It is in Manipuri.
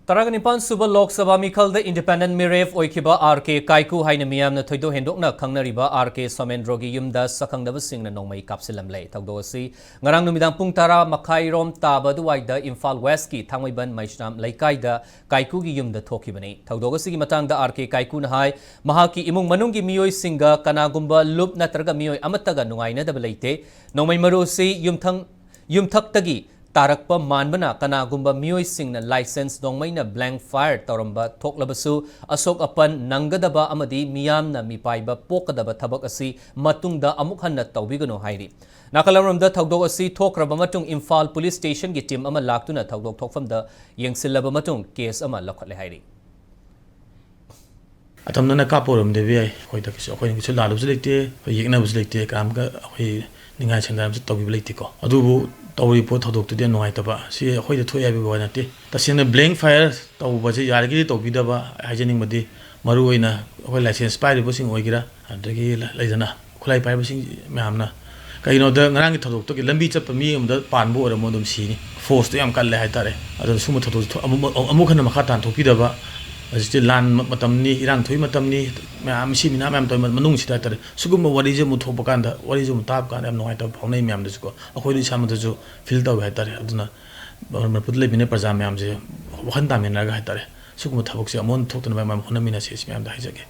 Taragnipan Suba Lok Sabha Mikhal the Independent Miref Oikiba RK Kaiku Haina Miam Thoido Hendokna Kangnariba RK Somendrogi Yumda Sakangdaba Sing na Nongmai Kapsilam Lay Tagdosi Ngarang Numidang Pungtara Makairom Taba Duwaida Imphal West ki Thangwaiban Maishnam Laikaida Kaiku gi Yumda Thokibani Tagdogasi Matangda RK Kaiku na Hai Mahaki Imung Manungi Mioi Singa Kanagumba Lup Natraga Mioi Amataga Nungaina Dabalate Nongmai Marusi Yumthaktagi Tarakpa Manbana Kanagumba Mioi Singna license Dongmaina blank fire Toramba Toklabasu Asok Apan Nangadaba Amadi Miyamna Mipaiba Pokadaba Tabak Asi Matungda Amukhanna Taubigano Hairi. Nakalaramda Tagdog Asi Tokraba Matung Imphal Police Station gi team ama laktuna Tagdog Tokfamda Yengsilaba Matung case ama Lakhale Hairi. Atamna Kaporum de Via, Hoitakiso, Hoinkisul Late, Yigna was late, Kamga, Ninga Chandam Tobilitico. Adubu. Tawri po thadok tu dia noi taba si khoi de thoi abi bana te tasina blank fire taw ba je yar gi to bidaba hygienic madi maru oina khoi license pai bo sing oigira adagi laidana khulai pai bo sing mamna kaino da ngarang gi thadok to ki lambi chap mi amda pan bo ram dum si ni force to yam kal le hai tare adu sumu thadok amu khana makha tan thopi daba Ajit lan matam ni irang thui matam ni am si mina mam toy manung sita tare sugum wari je mu thopa kanda wari je mu tap kan am noi ta phaunai mam de ko akhoi ri sam de jo fil taw hai tare aduna mar putle bine pajam mam je wakhan ta men ra ga hai tare sugum thabok se amon thok tan mam hona mina se mam da hai jage